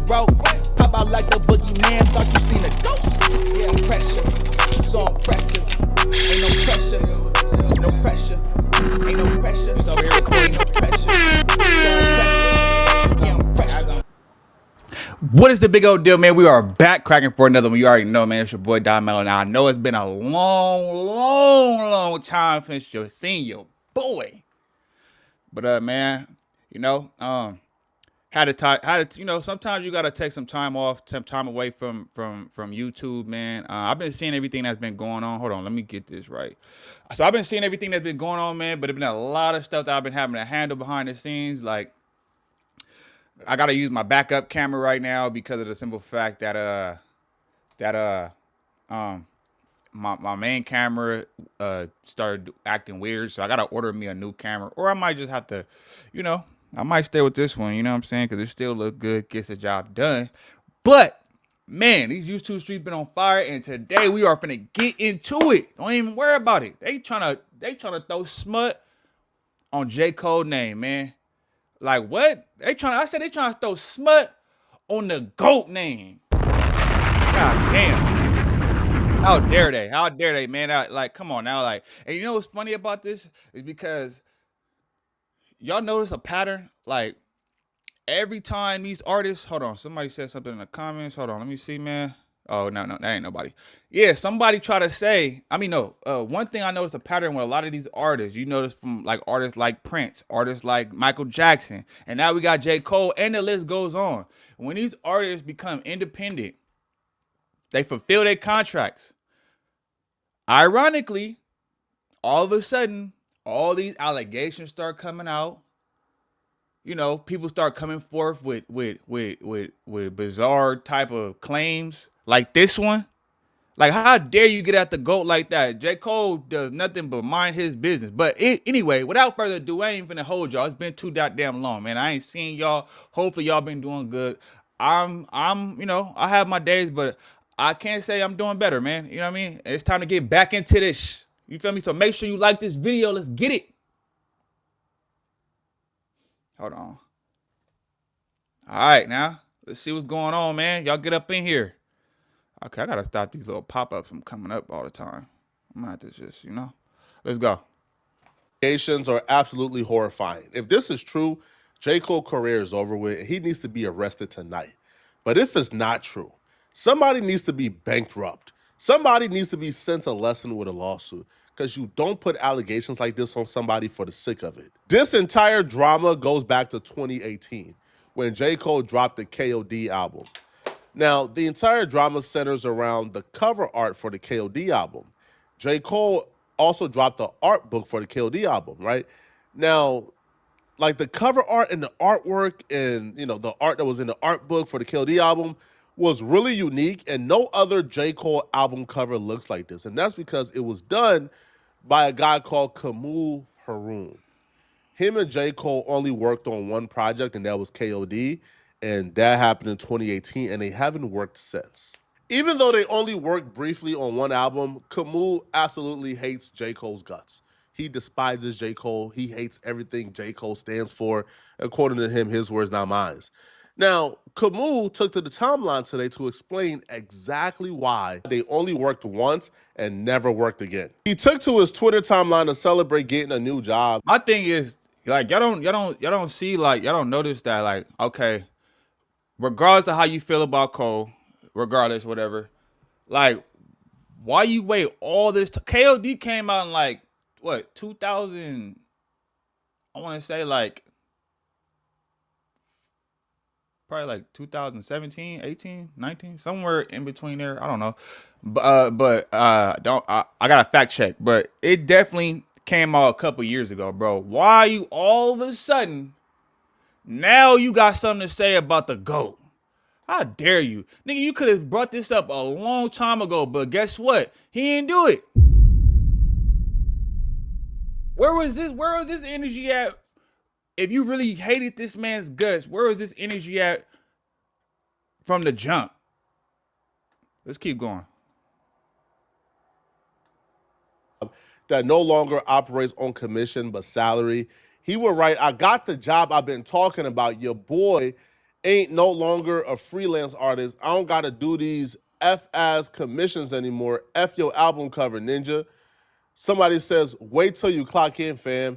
broke. Pop out like the boogeyman, thought you seen a ghost. Yeah, pressure, so impressive. Ain't no pressure, no pressure. Ain't no pressure, ain't no pressure. So impressive, yeah, I'm pressure. What is the big old deal, man? We are back cracking for another one. You already know, man. It's your boy Don Mello. Now I know it's been a long time since you've seen your boy. But man, you know, sometimes you gotta take some time off, some time away from YouTube, man. I've been seeing everything that's been going on. Hold on, let me get this right. So I've been seeing everything that's been going on, man. But it's been a lot of stuff that I've been having to handle behind the scenes. Like I gotta use my backup camera right now because of the simple fact that um my main camera started acting weird, so I gotta order me a new camera, or I might just have to, you know, I might stay with this one. You know what I'm saying? Because it still look good, gets the job done. But man, these YouTube streets been on fire, and today we are finna get into it. Don't even worry about it. They tryna throw smut on J. Cole name, man. Like what? I said they trying to throw smut on the GOAT name. God damn. How dare they? How dare they, man? Like, come on now. Like, and you know what's funny about this is because y'all notice a pattern. Like, every time these artists, hold on, somebody said something in the comments. Hold on, let me see, man. Oh, no, that ain't nobody. Yeah, somebody try to say, no. One thing I noticed a pattern with a lot of these artists, you notice from like artists like Prince, artists like Michael Jackson, and now we got J. Cole, and the list goes on. When these artists become independent, they fulfill their contracts. Ironically, all of a sudden, all these allegations start coming out. You know, people start coming forth with bizarre type of claims like this one. Like, how dare you get at the GOAT like that? J. Cole does nothing but mind his business. But anyway, without further ado, I ain't finna hold y'all. It's been too goddamn long, man. I ain't seen y'all. Hopefully, y'all been doing good. I have my days, but I can't say I'm doing better, man. You know what I mean? It's time to get back into this. You feel me? So make sure you like this video. Let's get it. Hold on. All right, now let's see what's going on, man. Y'all get up in here. Okay, I gotta stop these little pop-ups from coming up all the time. I'm gonna have to just, let's go. Allegations are absolutely horrifying. If this is true, J. Cole's career is over with, and he needs to be arrested tonight. But if it's not true, somebody needs to be bankrupt. Somebody needs to be sent a lesson with a lawsuit, because you don't put allegations like this on somebody for the sake of it. This entire drama goes back to 2018, when J. Cole dropped the KOD album. Now, the entire drama centers around the cover art for the KOD album. J. Cole also dropped the art book for the KOD album, right? Now, like the cover art and the artwork and, the art that was in the art book for the KOD album was really unique, and no other J. Cole album cover looks like this. And that's because it was done by a guy called Kamau Haroun. Him and J. Cole only worked on one project, and that was KOD, and that happened in 2018, and they haven't worked since. Even though they only worked briefly on one album, Kamau absolutely hates J. Cole's guts. He despises J. Cole. He hates everything J. Cole stands for. According to him, his words, not mine. Now, Kamau took to the timeline today to explain exactly why they only worked once and never worked again. He took to his Twitter timeline to celebrate getting a new job. My thing is, like, y'all don't see, like, y'all don't notice that, like, okay, regardless of how you feel about Cole, regardless, whatever, like, why you wait all this KOD came out in like what 2000? I want to say like probably like 2017, 18, 19, somewhere in between there. I don't know. I got a fact check, but it definitely came out a couple years ago, bro. Why you all of a sudden now you got something to say about the GOAT? How dare you? Nigga, you could have brought this up a long time ago, but guess what? He didn't do it. Where was this energy at? If you really hated this man's guts, where was this energy at from the jump? Let's keep going. That no longer operates on commission but salary. He would write, "I got the job I've been talking about, your boy ain't no longer a freelance artist. I don't gotta do these F-ass commissions anymore. F your album cover, ninja. Somebody says, wait till you clock in, fam.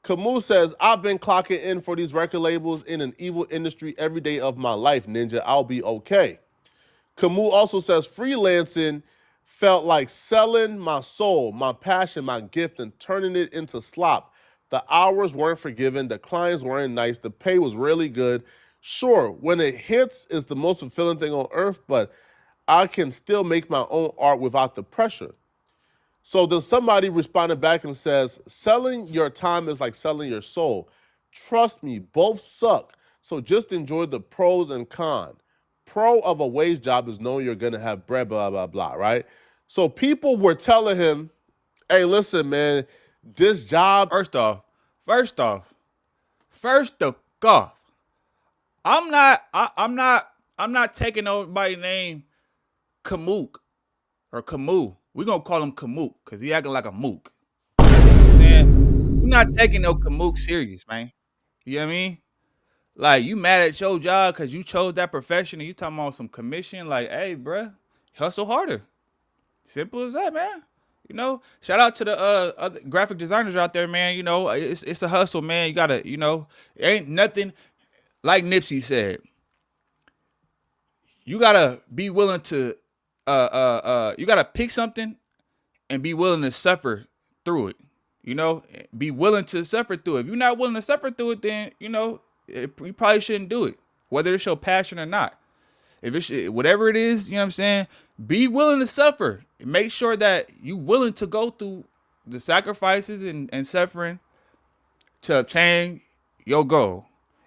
Camus says, I've been clocking in for these record labels in an evil industry every day of my life, ninja. I'll be okay. Camus also says, freelancing felt like selling my soul, my passion, my gift, and turning it into slop. The hours weren't forgiven. The clients weren't nice. The pay was really good. Sure, when it hits, it's the most fulfilling thing on earth, but I can still make my own art without the pressure. So then somebody responded back and says, selling your time is like selling your soul. Trust me, both suck. So just enjoy the pros and cons. Pro of a wage job is knowing you're going to have bread, blah, blah, blah, right? So people were telling him, hey, listen, man, this job. First off, first off, first off, I'm not taking nobody's name Kamuk or Camus. We're gonna call him Kamuk because he acting like a mook. You know what I'm saying? We're not taking no Kamuk serious, man. You know what I mean? Like you mad at your job because you chose that profession and you talking about some commission. Like, hey, bruh, hustle harder. Simple as that, man. You know, shout out to the other graphic designers out there, man. You know, it's a hustle, man. You gotta, ain't nothing like Nipsey said. You gotta be willing to, you gotta pick something and be willing to suffer through it. You know, be willing to suffer through it. If you're not willing to suffer through it, then you probably shouldn't do it, whether it's your passion or not. If it's whatever it is, you know what I'm saying, be willing to suffer. Make sure that you willing to go through the sacrifices and suffering to obtain your goal.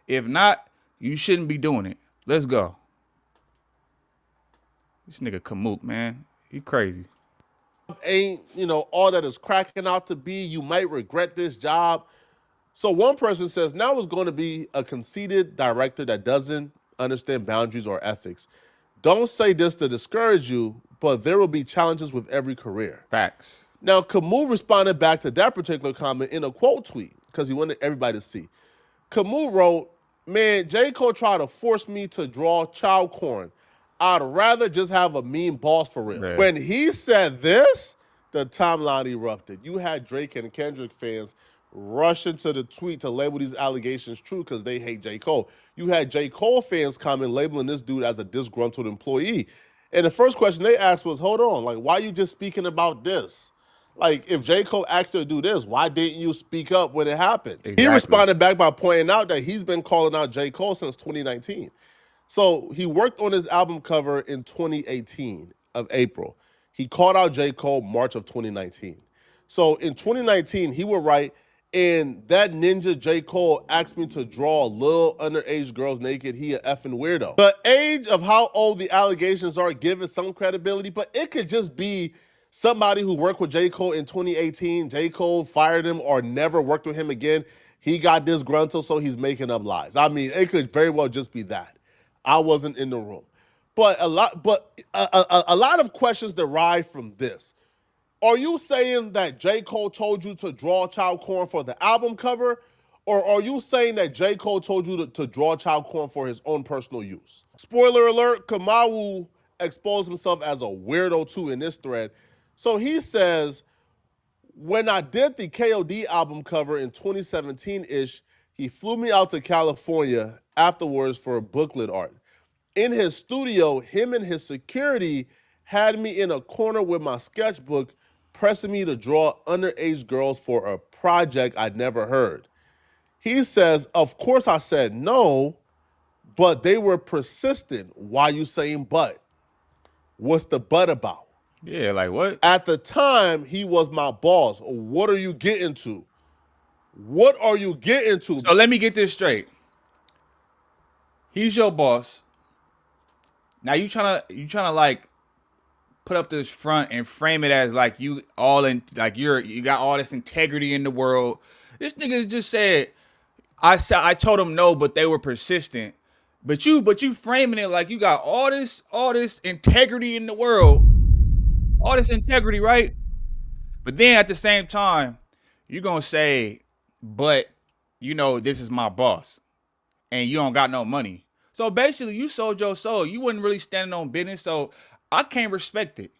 If not, you shouldn't be doing it. Let's go. This nigga Kamuk, man. He crazy. Ain't, all that is cracking out to be. You might regret this job. So one person says, now it's going to be a conceited director that doesn't understand boundaries or ethics. Don't say this to discourage you, but there will be challenges with every career. Facts. Now, Camus responded back to that particular comment in a quote tweet because he wanted everybody to see. Camus wrote, man, J. Cole tried to force me to draw child corn. I'd rather just have a mean boss for real. Yeah. When he said this, the timeline erupted. You had Drake and Kendrick fans rush into the tweet to label these allegations true because they hate J. Cole. You had J. Cole fans comment labeling this dude as a disgruntled employee. And the first question they asked was, hold on, like, why are you just speaking about this? Like, if J. Cole asked you to do this, why didn't you speak up when it happened? Exactly. He responded back by pointing out that he's been calling out J. Cole since 2019. So he worked on his album cover in 2018 of April. He called out J. Cole March of 2019. So in 2019, he would write, and that ninja J. Cole asked me to draw little underage girls naked. He a effing weirdo. The age of how old the allegations are given some credibility, but it could just be somebody who worked with J. Cole in 2018. J. Cole fired him or never worked with him again. He got disgruntled, so he's making up lies. I mean, it could very well just be that. I wasn't in the room. But a lot of questions derive from this. Are you saying that J. Cole told you to draw child corn for the album cover? Or are you saying that J. Cole told you to draw child corn for his own personal use? Spoiler alert, Kamawu exposed himself as a weirdo too in this thread. So he says, when I did the KOD album cover in 2017-ish, he flew me out to California afterwards for booklet art. In his studio, him and his security had me in a corner with my sketchbook, pressing me to draw underage girls for a project I'd never heard. He says, of course I said no, but they were persistent. Why you saying but? What's the but about? Yeah, like what? At the time, he was my boss. What are you getting to? What are you getting to? So let me get this straight. He's your boss. Now you trying to like put up this front and frame it as like you all in, like you got all this integrity in the world. This nigga just said, I told him no, but they were persistent. But you framing it like you got all this integrity in the world. All this integrity, right? But then at the same time, you're gonna say, but this is my boss. And you don't got no money. So basically, you sold your soul. You wasn't really standing on business, so I can't respect it.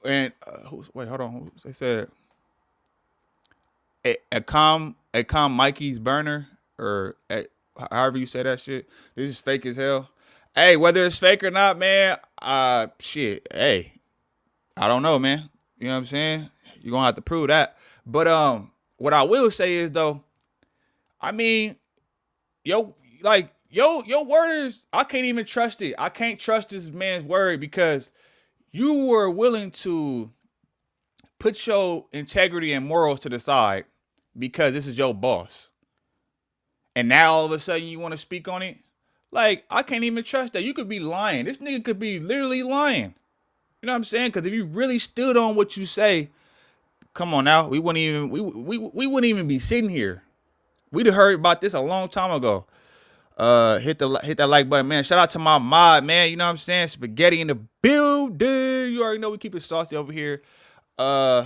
And wait, hold on. They said a calm Mikey's burner or however you say that shit. This is fake as hell. Hey, whether it's fake or not, man. Shit. Hey, I don't know, man. You know what I'm saying? You're gonna have to prove that. But what I will say is though, I mean, yo, like your word is I can't even trust it. I can't trust this man's word because you were willing to put your integrity and morals to the side because this is your boss. And now all of a sudden you want to speak on it? Like, I can't even trust that. You could be lying. This nigga could be literally lying. You know what I'm saying? Because if you really stood on what you say, come on now, we wouldn't even be sitting here. We'd have heard about this a long time ago. Hit that like button, man. Shout out to my mod, man. You know what I'm saying? Spaghetti in the building. You already know we keep it saucy over here. Uh,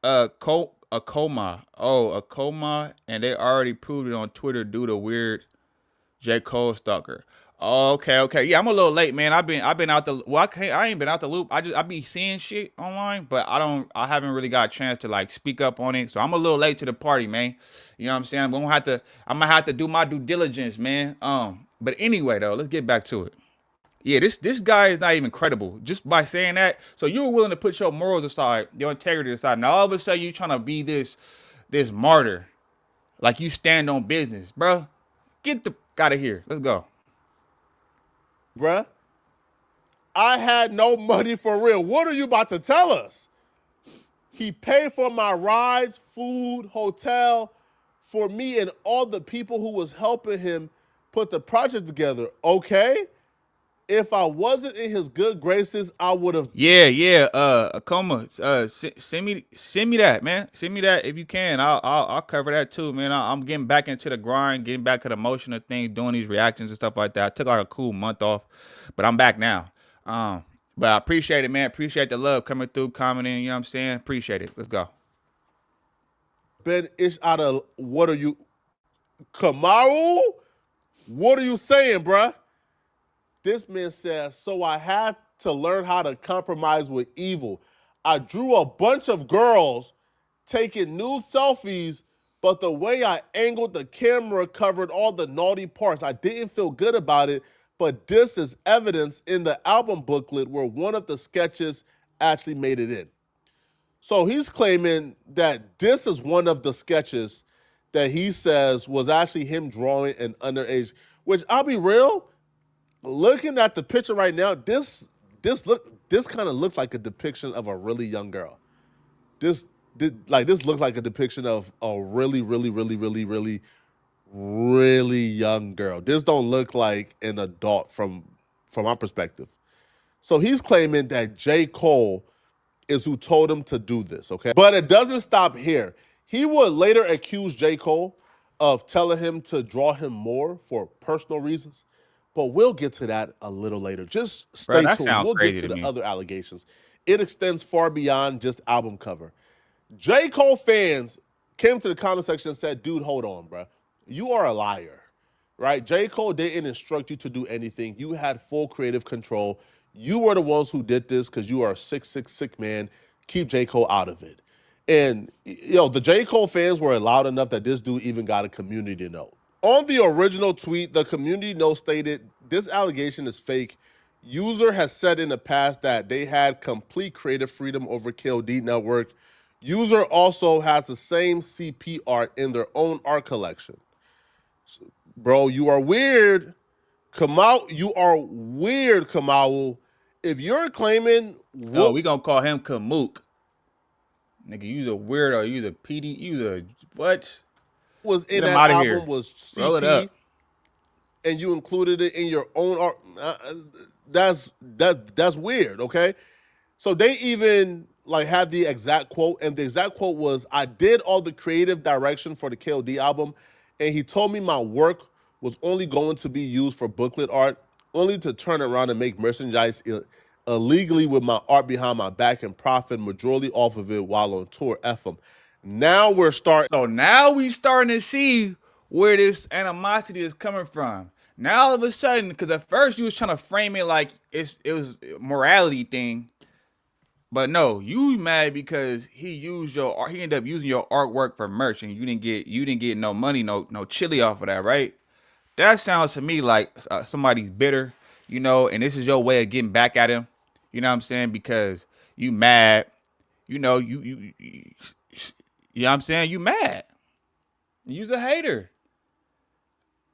a coma. Oh, a coma, and they already proved it on Twitter due to weird J. Cole stalker. Oh, okay. Yeah, I'm a little late, man. I've been out the well, I ain't been out the loop. I be seeing shit online, but I haven't really got a chance to like speak up on it. So I'm a little late to the party, man. You know what I'm saying? I'm gonna have to do my due diligence, man. But anyway though, let's get back to it. Yeah, this guy is not even credible just by saying that. So you were willing to put your morals aside, your integrity aside. Now all of a sudden you trying to be this martyr, like you stand on business, bro. Get the out of here. Let's go. Bruh, I had no money for real. What are you about to tell us? He paid for my rides, food, hotel, for me and all the people who was helping him put the project together. Okay? If I wasn't in his good graces, I would have. Yeah. Akoma. Send me that, man. Send me that if you can. I'll cover that too, man. I'm getting back into the grind, getting back to the motion of things, doing these reactions and stuff like that. I took like a cool month off, but I'm back now. But I appreciate it, man. Appreciate the love coming through, commenting. You know what I'm saying? Appreciate it. Let's go. Been ish out of what are you, Kamaru? What are you saying, bruh? This man says, so I had to learn how to compromise with evil. I drew a bunch of girls taking nude selfies, but the way I angled the camera covered all the naughty parts. I didn't feel good about it, but this is evidence in the album booklet where one of the sketches actually made it in. So he's claiming that this is one of the sketches that he says was actually him drawing an underage, which I'll be real, looking at the picture right now, this kind of looks like a depiction of a really young girl. This looks like a depiction of a really young girl. This don't look like an adult from my perspective. So he's claiming that J. Cole is who told him to do this, okay? But it doesn't stop here. He would later accuse J. Cole of telling him to draw him more for personal reasons. But we'll get to that a little later. Just Bro, stay that tuned. sounds We'll get crazy to to the me. other allegations. It extends far beyond just album cover. J. Cole fans came to the comment section and said, dude, hold on, bro. You are a liar, right? J. Cole didn't instruct you to do anything. You had full creative control. You were the ones who did this because you are a sick man. Keep J. Cole out of it. And, the J. Cole fans were loud enough that this dude even got a community note. On the original tweet, the community note stated, this allegation is fake. User has said in the past that they had complete creative freedom over KOD Network. User also has the same CP art in their own art collection. So, bro, you are weird. Kamau, you are weird, Kamau. If you're claiming Oh, what we gonna call him Kamook. Nigga, you a weirdo. You the PD. You the what? was Get in him that out of album here. was Roll it CP, up. and you included it in your own art, that's weird, okay? So they even like had the exact quote, and the exact quote was, I did all the creative direction for the KOD album, and he told me my work was only going to be used for booklet art, only to turn around and make merchandise illegally with my art behind my back and profit majority off of it while on tour. F them. Now we're starting. So now we starting to see where this animosity is coming from. Now all of a sudden, because at first you was trying to frame it like it was a morality thing, but no, you mad because he used your art. He ended up using your artwork for merch, and you didn't get no money, no chili off of that, right? That sounds to me like somebody's bitter, and this is your way of getting back at him. You know what I'm saying? Because you mad, you know what I'm saying? You mad. You's a hater.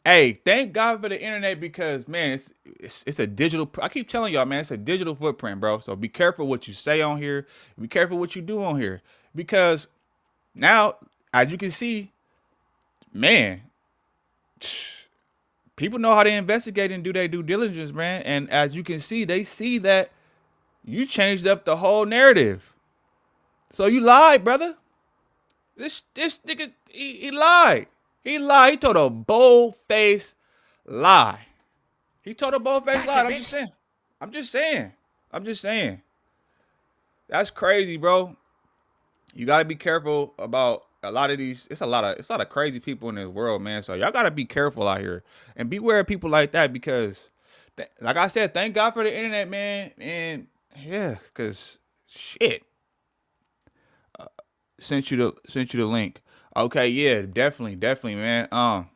Hey, thank God for the internet because man, it's a digital. I keep telling y'all, man, it's a digital footprint, bro. So be careful what you say on here. Be careful what you do on here because now, as you can see, man, people know how to investigate and do their due diligence, man. And as you can see, they see that you changed up the whole narrative. So you lied, brother. This nigga, he lied. He lied. He told a bold faced lie. He told a bold faced lie. Gotcha, I'm just bitch. saying. I'm just saying. I'm just saying. That's crazy, bro. You gotta be careful about a lot of these. It's a lot of crazy people in this world, man. So y'all gotta be careful out here and beware of people like that because, like I said, thank God for the internet, man. And yeah, cause shit, sent you the link. Okay, yeah, definitely, man. I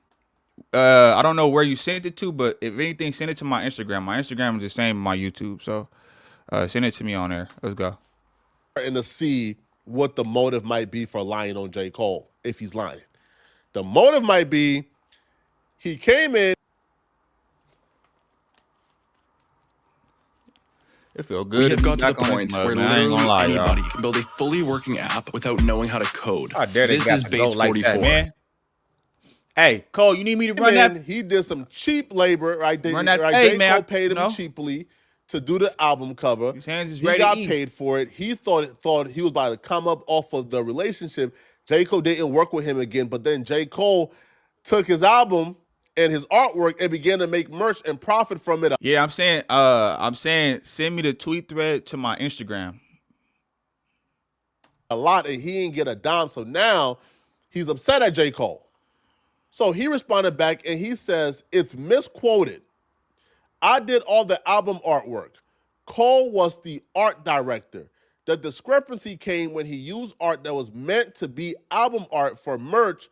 don't know where you sent it to, but if anything, send it to my Instagram. My Instagram is the same as my YouTube, so send it to me on there. Let's go. And to see what the motive might be for lying on J. Cole if he's lying. The motive might be he came in. It feel We good to have be got to the back on this point mug, where man. I ain't literally gonna lie, anybody y'all. can build a fully working app without knowing how to code. How dare they This got is to go base like that, 44. man? Hey, Cole, you need me to run that? He did some cheap labor, right? Run that? Right, Hey, J. man, Cole paid him cheaply to do the album cover. his hands is He ready to got eat. paid for it. He thought he was about to come up off of the relationship. J. Cole didn't work with him again, but then J. Cole took his album and his artwork and began to make merch and profit from it Yeah, I'm saying, send me the tweet thread to my Instagram. a lot, and he didn't get a dime. So now he's upset at J. Cole. So he responded back and he says, it's misquoted. I did all the album artwork. Cole was the art director. The discrepancy came when he used art that was meant to be album art for merch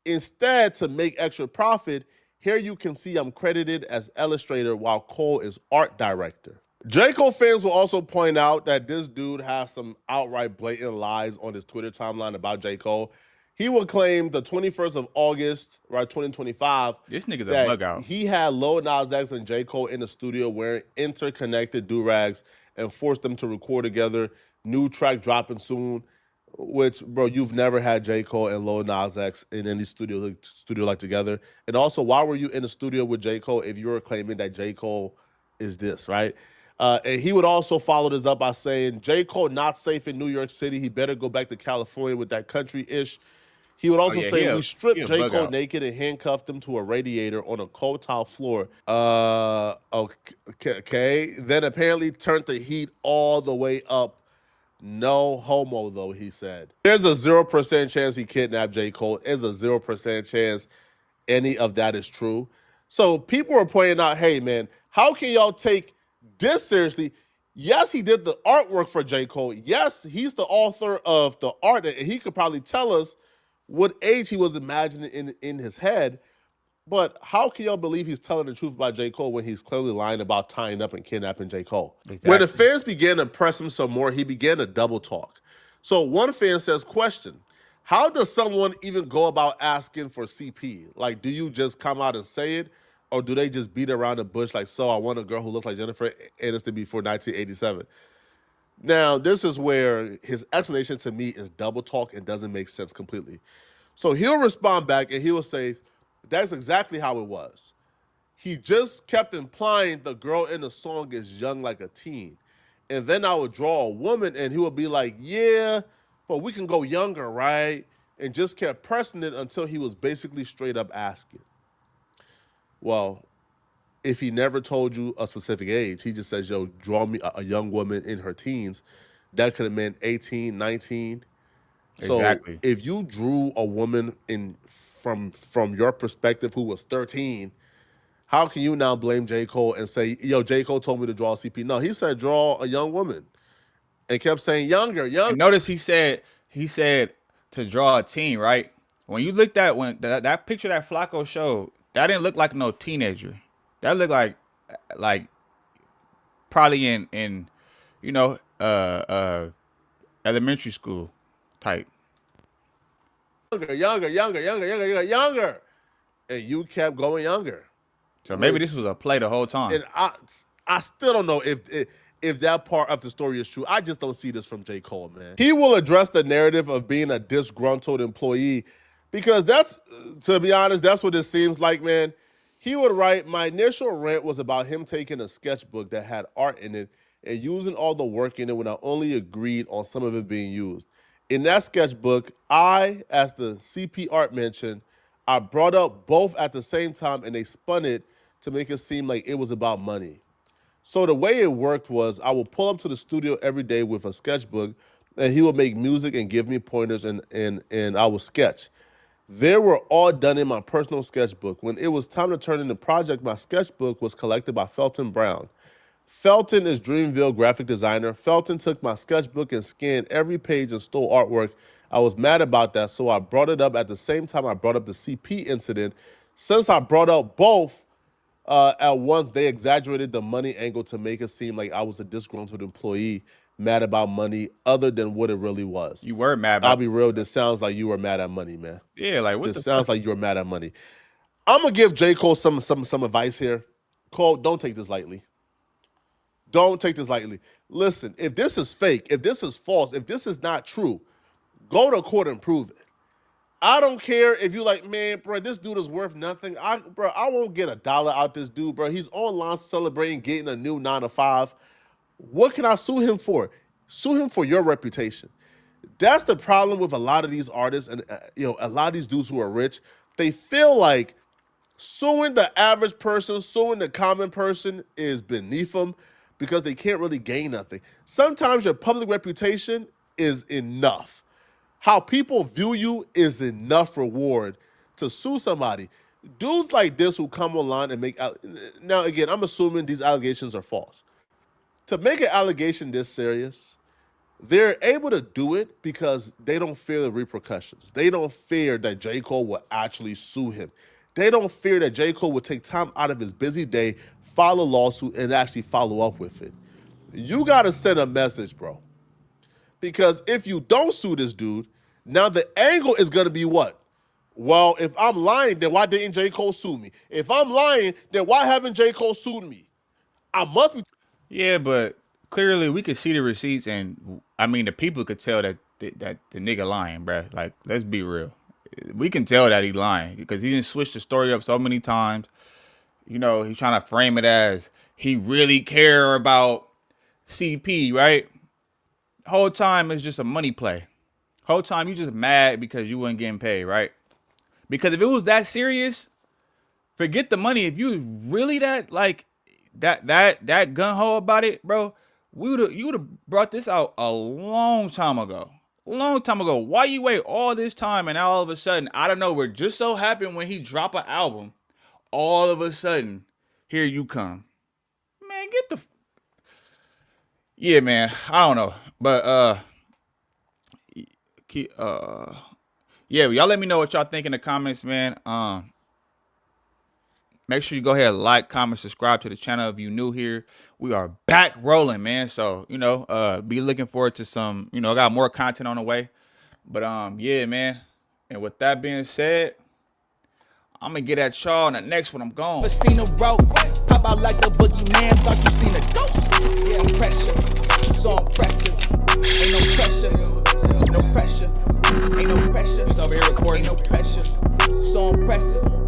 instead to make extra profit. Here you can see I'm credited as illustrator while Cole is art director. J. Cole fans will also point out that this dude has some outright blatant lies on his Twitter timeline about J. Cole. He would claim the 21st of August, right, 2025, This nigga's a that bug out. he had Lil Nas X and J. Cole in the studio wearing interconnected do-rags and forced them to record together. New track dropping soon, which, bro, you've never had J. Cole and Lil Nas X in any studio like together. And also, why were you in the studio with J. Cole if you were claiming that J. Cole is this, right? And he would also follow this up by saying, J. Cole not safe in New York City. He better go back to California with that country-ish. He would Oh also yeah, say, we he stripped a J. bug Cole out. naked and handcuffed him to a radiator on a cold tile floor. Okay. Then apparently turned the heat all the way up. No homo, though, he said. There's a 0% chance he kidnapped J. Cole. There's a 0% chance any of that is true. So people are pointing out, hey, man, how can y'all take this seriously? Yes, he did the artwork for J. Cole. Yes, he's the author of the art, and he could probably tell us what age he was imagining in his head. But how can y'all believe he's telling the truth about J. Cole when he's clearly lying about tying up and kidnapping J. Cole? When the Exactly. fans began to press him some more, he began to double talk. So one fan says, question, how does someone even go about asking for CP? Like, do you just come out and say it? Or do they just beat around the bush like, so I want a girl who looks like Jennifer Aniston before 1987? Now, this is where his explanation to me is double talk and doesn't make sense completely. So he'll respond back and he will say, that's exactly how it was. He just kept implying the girl in the song is young like a teen. And then I would draw a woman and he would be like, yeah, but we can go younger, right? And just kept pressing it until he was basically straight up asking. Well, if he never told you a specific age, he just says, yo, draw me a young woman in her teens, that could have meant 18, 19. So Exactly. if you drew a woman in from your perspective who was 13, How can you now blame J. Cole and say, yo, J. Cole told me to draw a CP? No, he said draw a young woman and kept saying younger. And notice he said to draw a teen, right? When you looked at that picture that Flacco showed, that didn't look like no teenager. That looked like probably in you know elementary school type. Younger. And you kept going younger. So maybe this was a play the whole time. And I still don't know if that part of the story is true. I just don't see this from J. Cole, man. He will address the narrative of being a disgruntled employee because to be honest, that's what it seems like, man. He would write, my initial rant was about him taking a sketchbook that had art in it and using all the work in it when I only agreed on some of it being used. In that sketchbook, I, as the CP art mentioned, I brought up both at the same time and they spun it to make it seem like it was about money. So the way it worked was I would pull up to the studio every day with a sketchbook and he would make music and give me pointers and I would sketch. They were all done in my personal sketchbook. When it was time to turn in the project, my sketchbook was collected by Felton Brown. Felton is Dreamville graphic designer. Felton took my sketchbook and scanned every page and stole artwork. I was mad about that, so I brought it up at the same time I brought up the CP incident. Since I brought up both at once, they exaggerated the money angle to make it seem like I was a disgruntled employee mad about money other than what it really was. You were mad about I'll be real, this sounds like you were mad at money, man. Yeah, like what this sounds like you were mad at money. I'm going to give J. Cole some advice here. Cole, don't take this lightly. Don't take this lightly. Listen, if this is fake, if this is false, if this is not true, go to court and prove it. I don't care if you like, man, bro, this dude is worth nothing. I won't get $1 out this dude, bro. He's online celebrating getting a new 9-to-5. What can I sue him for? Sue him for your reputation. That's the problem with a lot of these artists and a lot of these dudes who are rich. They feel like suing the average person, suing the common person is beneath them because they can't really gain nothing. Sometimes your public reputation is enough. How people view you is enough reward to sue somebody. Dudes like this who come online and make... Now, again, I'm assuming these allegations are false. To make an allegation this serious, they're able to do it because they don't fear the repercussions. They don't fear that J. Cole will actually sue him. They don't fear that J. Cole will take time out of his busy day, file a lawsuit, and actually follow up with it. You got to send a message, bro. Because if you don't sue this dude, now the angle is going to be what? Well, if I'm lying, then why didn't J. Cole sue me? If I'm lying, then why haven't J. Cole sued me? I must be... Yeah, but clearly we could see the receipts, and I mean the people could tell that the nigga lying, bruh. Like, let's be real. We can tell that he lying because he didn't switch the story up so many times. You know, he's trying to frame it as he really care about CP, right? Whole time it's just a money play. Whole time you just mad because you weren't getting paid, right? Because if it was that serious, forget the money. If you really that like that gun ho about it, bro, you would have brought this out a long time ago. Long time ago. Why you wait all this time and all of a sudden, I don't know, it just so happened when he drop an album, all of a sudden, here you come. Man, get the... Yeah, man, I don't know. But, yeah, y'all let me know what y'all think in the comments, man. Make sure you go ahead and like, comment, subscribe to the channel if you're new here. We are back rolling, man. So, be looking forward to some, I got more content on the way. But, yeah, man. And with that being said, I'm going to get at y'all in the next one. I'm gone. Christina wrote, pop out like the boogeyman, thought you seen a ghost. Yeah, pressure, so impressive. Ain't no pressure, no pressure. Ain't no pressure. He's over here recording. Ain't no pressure, so impressive.